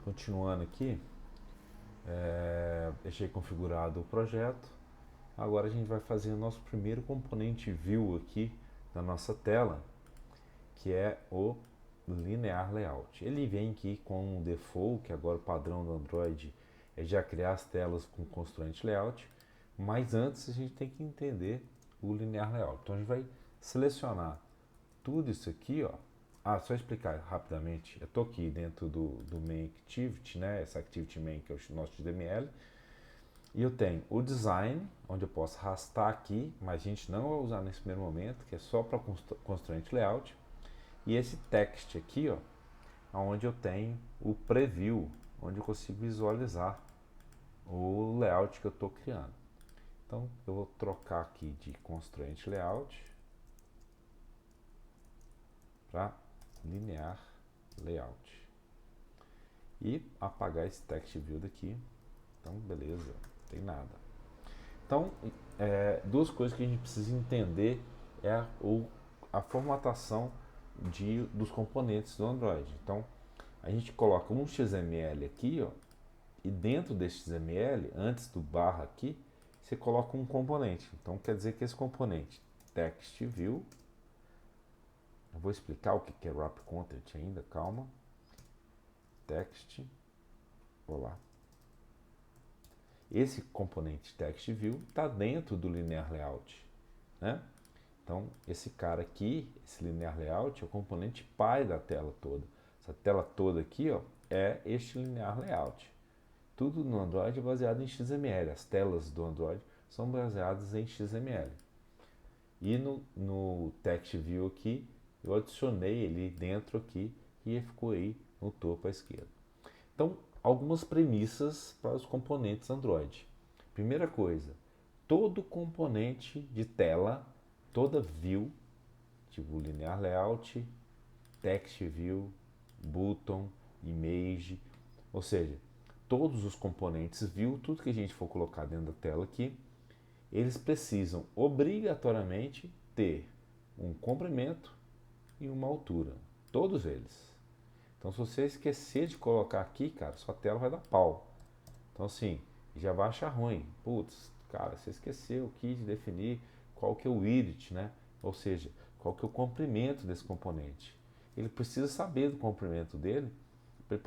Continuando aqui, deixei configurado o projeto. Agora a gente vai fazer o nosso primeiro componente view aqui na nossa tela, que é o Linear Layout. Ele vem aqui com um default, que agora o padrão do Android é já criar as telas com constraint layout, mas antes a gente tem que entender o Linear Layout. Então a gente vai selecionar tudo isso aqui, ó. Só explicar rapidamente. Eu estou aqui dentro do main activity, né? Essa activity main que é o nosso HTML. E eu tenho o design, onde eu posso arrastar aqui, mas a gente não vai usar nesse primeiro momento, que é só para constraint layout. E esse text aqui, ó, onde eu tenho o preview, onde eu consigo visualizar o layout que eu estou criando. Então eu vou trocar aqui de constraint layout para linear layout e apagar esse text view daqui. Então beleza, não tem nada. Então duas coisas que a gente precisa entender é a formatação dos componentes do Android. Então a gente coloca um XML aqui, ó, e dentro desse XML, antes do barra aqui, você coloca um componente. Então quer dizer que esse componente text view, eu vou explicar o que é wrap content ainda, calma. Text, vou lá. Esse componente text view está dentro do linear layout, né? Então esse cara aqui, esse linear layout é o componente pai da tela toda. Essa tela toda aqui, ó, é este linear layout. Tudo no Android é baseado em XML. As telas do Android são baseadas em XML. E no text view aqui, eu adicionei ele dentro aqui e ficou aí no topo à esquerda. Então, algumas premissas para os componentes Android. Primeira coisa, todo componente de tela, toda view, tipo linear layout, text view, button, image, ou seja, todos os componentes view, tudo que a gente for colocar dentro da tela aqui, eles precisam obrigatoriamente ter um comprimento e uma altura. Todos eles. Então, se você esquecer de colocar aqui, cara, sua tela vai dar pau. Então, assim, já vai achar ruim. Putz, cara, você esqueceu aqui de definir qual que é o width, né? Ou seja, qual que é o comprimento desse componente. Ele precisa saber do comprimento dele para ele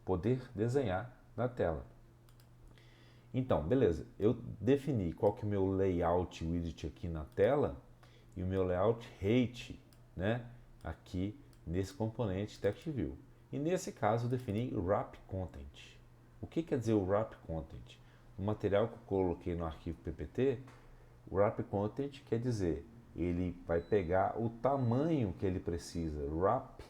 poder desenhar na tela. Então, beleza, eu defini qual que é o meu layout widget aqui na tela e o meu layout height, né, aqui nesse componente text view. E nesse caso eu defini wrap content. O que quer dizer o wrap content? No material que eu coloquei no arquivo PPT, o wrap content quer dizer ele vai pegar o tamanho que ele precisa. Wrap,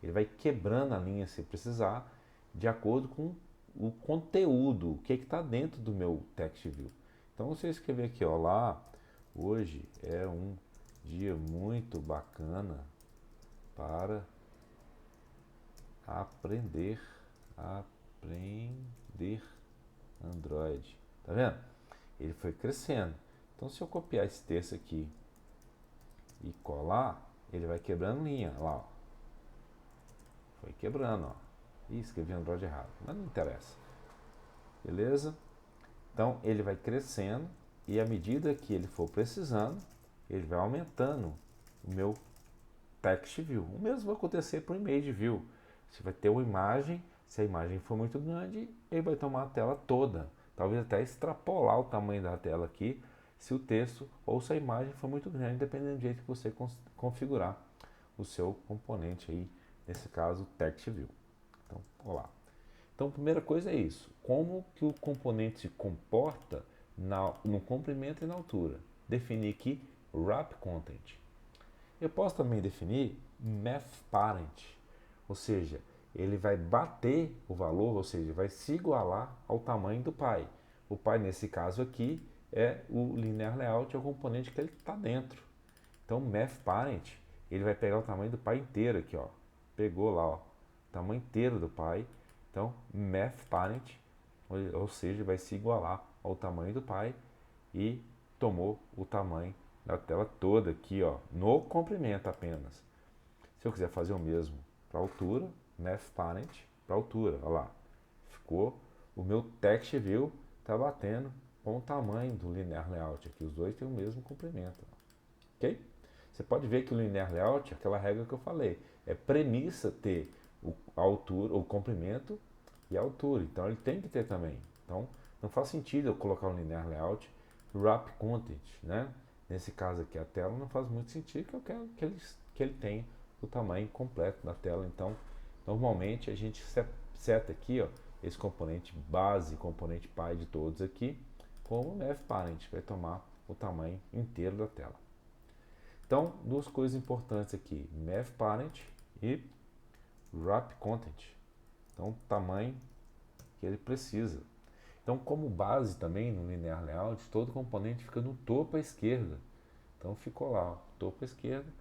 ele vai quebrando a linha se precisar, de acordo com o conteúdo, o que está dentro do meu text view. Então você escrever aqui, ó, lá, hoje é um dia muito bacana para aprender Android. Tá vendo? Ele foi crescendo. Então se eu copiar esse texto aqui e colar, ele vai quebrando linha, lá, ó. Foi quebrando, ó. Ih, escrevi Android errado, mas não interessa. Beleza? Então ele vai crescendo e à medida que ele for precisando, ele vai aumentando o meu text view. O mesmo vai acontecer para o image view. Você vai ter uma imagem, se a imagem for muito grande, ele vai tomar a tela toda. Talvez até extrapolar o tamanho da tela aqui, se o texto ou se a imagem for muito grande, dependendo do jeito que você configurar o seu componente aí, nesse caso, text view. Então, olá. Então, a primeira coisa é isso. Como que o componente se comporta no comprimento e na altura. Definir aqui wrap content. Eu posso também definir mathParent, ou seja, ele vai bater o valor, ou seja, vai se igualar ao tamanho do pai. O pai, nesse caso aqui, é o linear layout, é o componente que ele está dentro. Então, mathParent, ele vai pegar o tamanho do pai inteiro aqui, ó. Pegou lá, ó, o tamanho inteiro do pai. Então, mathParent, ou seja, vai se igualar ao tamanho do pai e tomou o tamanho da tela toda aqui, ó, no comprimento apenas. Se eu quiser fazer o mesmo para a altura, mathParent, para altura, olha lá. Ficou, o meu text view está batendo com o tamanho do linear layout aqui, os dois têm o mesmo comprimento, ok? Você pode ver que o linear layout, aquela regra que eu falei, é premissa ter a altura, o comprimento e a altura, então ele tem que ter também. Então não faz sentido eu colocar um linear layout wrap content, né? Nesse caso aqui a tela não faz muito sentido, que eu quero que ele tenha o tamanho completo da tela. Então normalmente a gente seta aqui, ó, esse componente base, componente pai de todos aqui, como mathparent, vai tomar o tamanho inteiro da tela. Então, duas coisas importantes aqui, mathparent e wrap content. Então, tamanho que ele precisa. Então, como base também no linear layout, todo componente fica no topo à esquerda. Então, ficou lá, ó, topo à esquerda,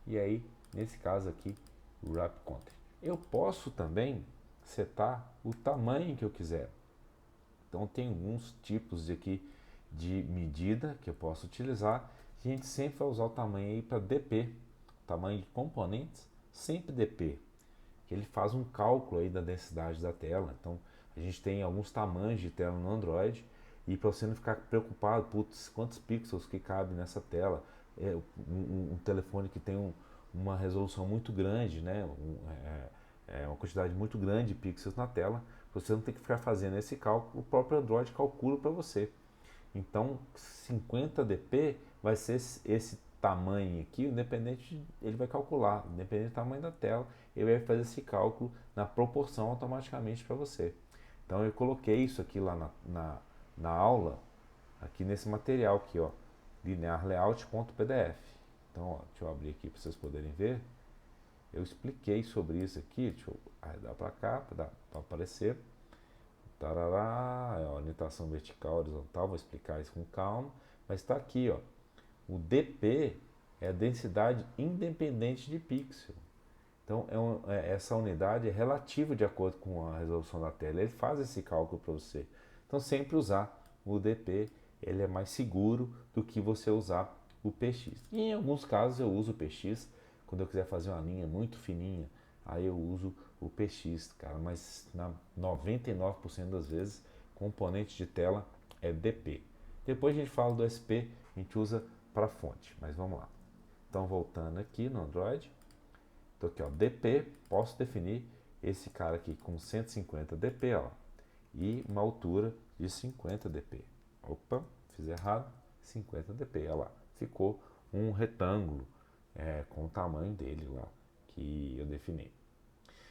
e aí, nesse caso aqui, wrap content. Eu posso também setar o tamanho que eu quiser. Então, tem alguns tipos aqui de medida que eu posso utilizar. A gente sempre vai usar o tamanho aí para DP, tamanho de componentes, sempre DP, que ele faz um cálculo aí da densidade da tela. Então, a gente tem alguns tamanhos de tela no Android, e para você não ficar preocupado, putz, quantos pixels que cabe nessa tela, um telefone que tem uma resolução muito grande, né? Uma quantidade muito grande de pixels na tela, você não tem que ficar fazendo esse cálculo, o próprio Android calcula para você. Então 50dp vai ser esse tamanho aqui, independente, ele vai calcular, independente do tamanho da tela, ele vai fazer esse cálculo na proporção automaticamente para você. Então eu coloquei isso aqui lá na aula, aqui nesse material aqui, ó, linearlayout.pdf. Então, ó, deixa eu abrir aqui para vocês poderem ver. Eu expliquei sobre isso aqui, deixa eu arredar para cá, para aparecer. Tarará, orientação vertical, horizontal, vou explicar isso com calma, mas está aqui, ó. O dp é a densidade independente de pixel. Então, essa unidade é relativa de acordo com a resolução da tela. Ele faz esse cálculo para você. Então, sempre usar o dp, ele é mais seguro do que você usar o px. E em alguns casos eu uso o px, quando eu quiser fazer uma linha muito fininha, aí eu uso o px, cara, mas na 99% das vezes, componente de tela é dp. Depois a gente fala do SP, a gente usa para fonte, mas vamos lá. Então, voltando aqui no Android, então aqui, ó, dp, posso definir esse cara aqui com 150 dp, ó, e uma altura de 50 dp. Opa, fiz errado, 50 dp, olha lá, ficou um retângulo com o tamanho dele lá que eu defini.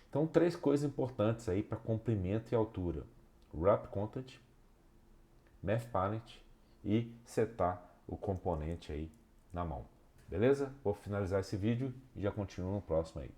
Então, três coisas importantes aí para comprimento e altura: wrap content, mathparent e setar o componente aí na mão. Beleza? Vou finalizar esse vídeo e já continuo no próximo aí.